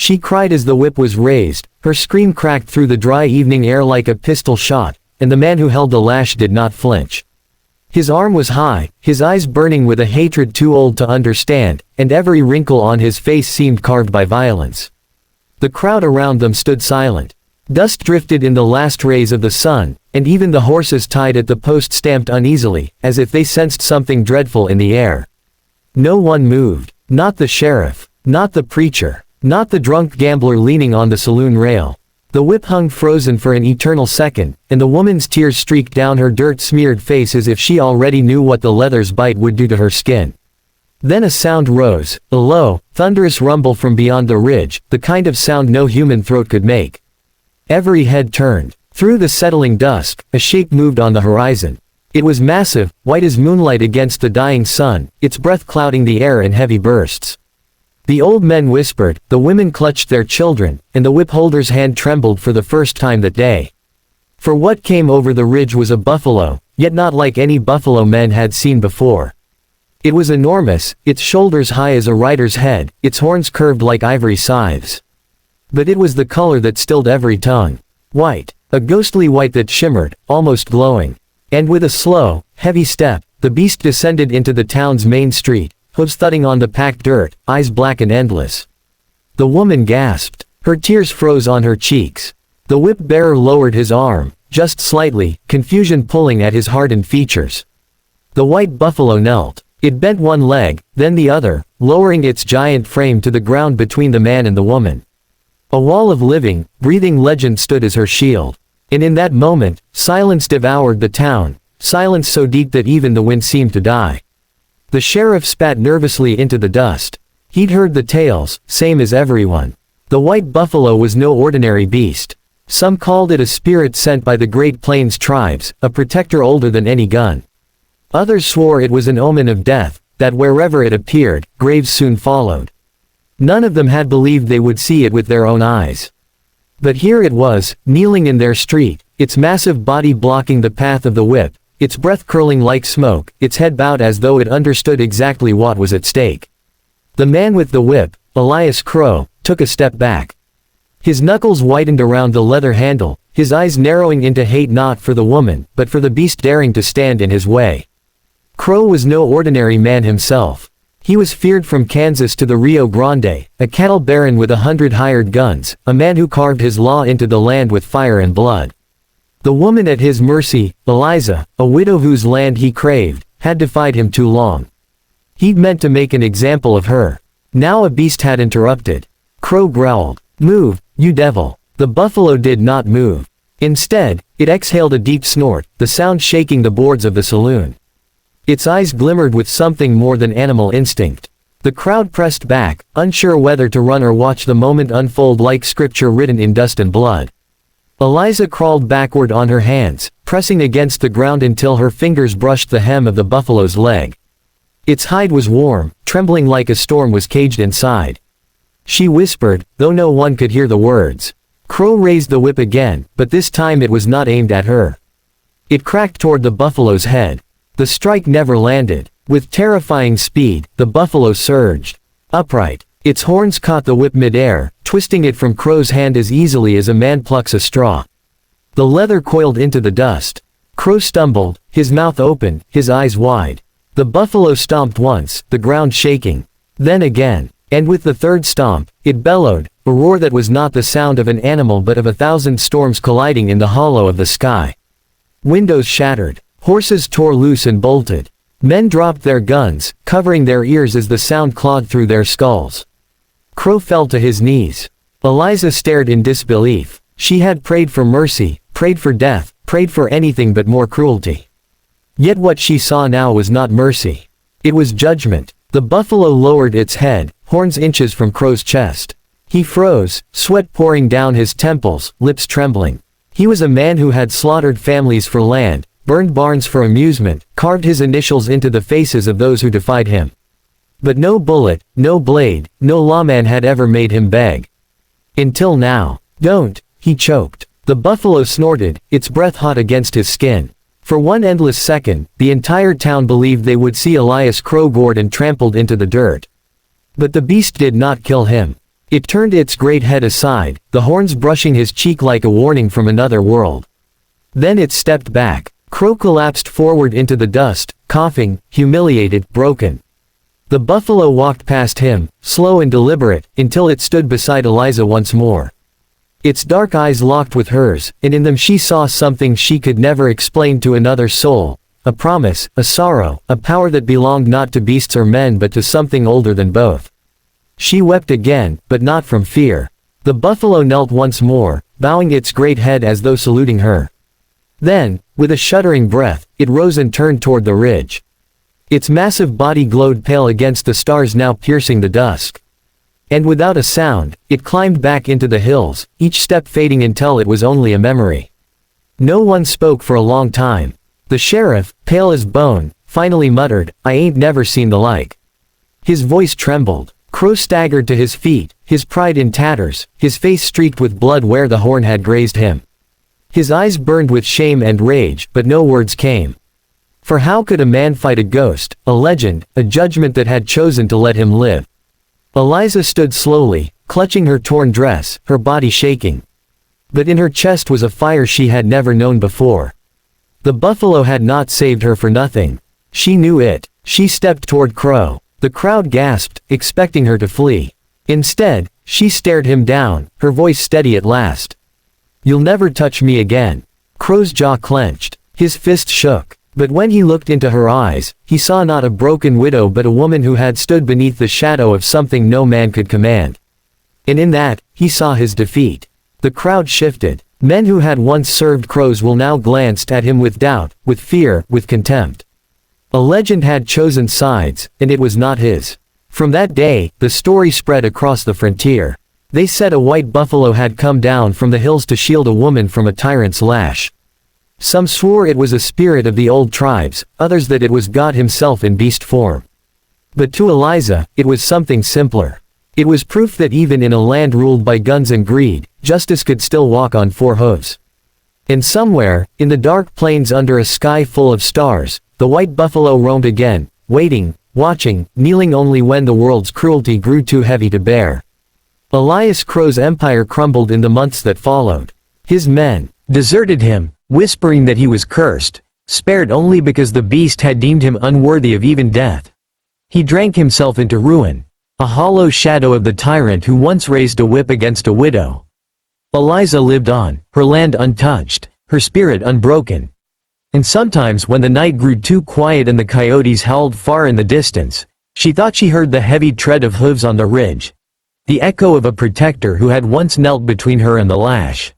She cried as the whip was raised, her scream cracked through the dry evening air like a pistol shot, and the man who held the lash did not flinch. His arm was high, his eyes burning with a hatred too old to understand, and every wrinkle on his face seemed carved by violence. The crowd around them stood silent. Dust drifted in the last rays of the sun, and even the horses tied at the post stamped uneasily, as if they sensed something dreadful in the air. No one moved. Not the sheriff. Not the preacher. Not the drunk gambler leaning on the saloon rail. The whip hung frozen for an eternal second, and the woman's tears streaked down her dirt-smeared face as if she already knew what the leather's bite would do to her skin. Then a sound rose, a low, thunderous rumble from beyond the ridge, the kind of sound no human throat could make. Every head turned. Through the settling dusk, a shape moved on the horizon. It was massive, white as moonlight against the dying sun, its breath clouding the air in heavy bursts. The old men whispered, the women clutched their children, and the whip-holder's hand trembled for the first time that day. For what came over the ridge was a buffalo, yet not like any buffalo men had seen before. It was enormous, its shoulders high as a rider's head, its horns curved like ivory scythes. But it was the color that stilled every tongue. White. A ghostly white that shimmered, almost glowing. And with a slow, heavy step, the beast descended into the town's main street, hooves thudding on the packed dirt, eyes black and endless. The woman gasped. Her tears froze on her cheeks. The whip-bearer lowered his arm, just slightly, confusion pulling at his hardened features. The white buffalo knelt. It bent one leg, then the other, lowering its giant frame to the ground between the man and the woman. A wall of living, breathing legend stood as her shield. And in that moment, silence devoured the town, silence so deep that even the wind seemed to die. The sheriff spat nervously into the dust. He'd heard the tales, same as everyone. The white buffalo was no ordinary beast. Some called it a spirit sent by the Great Plains tribes, a protector older than any gun. Others swore it was an omen of death, that wherever it appeared, graves soon followed. None of them had believed they would see it with their own eyes. But here it was, kneeling in their street, its massive body blocking the path of the whip, its breath curling like smoke, its head bowed as though it understood exactly what was at stake. The man with the whip, Elias Crow, took a step back. His knuckles whitened around the leather handle, his eyes narrowing into hate not for the woman, but for the beast daring to stand in his way. Crow was no ordinary man himself. He was feared from Kansas to the Rio Grande, a cattle baron with 100 hired guns, a man who carved his law into the land with fire and blood. The woman at his mercy, Eliza, a widow whose land he craved, had defied him too long. He'd meant to make an example of her. Now a beast had interrupted. Crow growled, "Move, you devil." The buffalo did not move. Instead, it exhaled a deep snort, the sound shaking the boards of the saloon. Its eyes glimmered with something more than animal instinct. The crowd pressed back, unsure whether to run or watch the moment unfold like scripture written in dust and blood. Eliza crawled backward on her hands, pressing against the ground until her fingers brushed the hem of the buffalo's leg. Its hide was warm, trembling like a storm was caged inside. She whispered, though no one could hear the words. Crow raised the whip again, but this time it was not aimed at her. It cracked toward the buffalo's head. The strike never landed. With terrifying speed, the buffalo surged. Upright. Its horns caught the whip mid-air, twisting it from Crow's hand as easily as a man plucks a straw. The leather coiled into the dust. Crow stumbled, his mouth open, his eyes wide. The buffalo stomped once, the ground shaking. Then again. And with the third stomp, it bellowed, a roar that was not the sound of an animal but of 1,000 storms colliding in the hollow of the sky. Windows shattered. Horses tore loose and bolted. Men dropped their guns, covering their ears as the sound clawed through their skulls. Crow fell to his knees. Eliza stared in disbelief. She had prayed for mercy, prayed for death, prayed for anything but more cruelty. Yet what she saw now was not mercy. It was judgment. The buffalo lowered its head, horns inches from Crow's chest. He froze, sweat pouring down his temples, lips trembling. He was a man who had slaughtered families for land, burned barns for amusement, carved his initials into the faces of those who defied him. But no bullet, no blade, no lawman had ever made him beg. Until now. Don't, he choked. The buffalo snorted, its breath hot against his skin. For one endless second, the entire town believed they would see Elias Crow gored and trampled into the dirt. But the beast did not kill him. It turned its great head aside, the horns brushing his cheek like a warning from another world. Then it stepped back. Crow collapsed forward into the dust, coughing, humiliated, broken. The buffalo walked past him, slow and deliberate, until it stood beside Eliza once more. Its dark eyes locked with hers, and in them she saw something she could never explain to another soul. A promise, a sorrow, a power that belonged not to beasts or men but to something older than both. She wept again, but not from fear. The buffalo knelt once more, bowing its great head as though saluting her. Then, with a shuddering breath, it rose and turned toward the ridge. Its massive body glowed pale against the stars now piercing the dusk. And without a sound, it climbed back into the hills, each step fading until it was only a memory. No one spoke for a long time. The sheriff, pale as bone, finally muttered, "I ain't never seen the like." His voice trembled. Crow staggered to his feet, his pride in tatters, his face streaked with blood where the horn had grazed him. His eyes burned with shame and rage, but no words came. For how could a man fight a ghost, a legend, a judgment that had chosen to let him live? Eliza stood slowly, clutching her torn dress, her body shaking. But in her chest was a fire she had never known before. The buffalo had not saved her for nothing. She knew it. She stepped toward Crow. The crowd gasped, expecting her to flee. Instead, she stared him down, her voice steady at last. "You'll never touch me again." Crow's jaw clenched. His fist shook. But when he looked into her eyes, he saw not a broken widow but a woman who had stood beneath the shadow of something no man could command. And in that, he saw his defeat. The crowd shifted. Men who had once served Crows will now glanced at him with doubt, with fear, with contempt. A legend had chosen sides, and it was not his. From that day, the story spread across the frontier. They said a white buffalo had come down from the hills to shield a woman from a tyrant's lash. Some swore it was a spirit of the old tribes, others that it was God himself in beast form. But to Eliza, it was something simpler. It was proof that even in a land ruled by guns and greed, justice could still walk on four hooves. And somewhere, in the dark plains under a sky full of stars, the white buffalo roamed again, waiting, watching, kneeling only when the world's cruelty grew too heavy to bear. Elias Crow's empire crumbled in the months that followed. His men deserted him, whispering that he was cursed, spared only because the beast had deemed him unworthy of even death. He drank himself into ruin, a hollow shadow of the tyrant who once raised a whip against a widow. Eliza lived on, her land untouched, her spirit unbroken. And sometimes when the night grew too quiet and the coyotes howled far in the distance, she thought she heard the heavy tread of hooves on the ridge, the echo of a protector who had once knelt between her and the lash.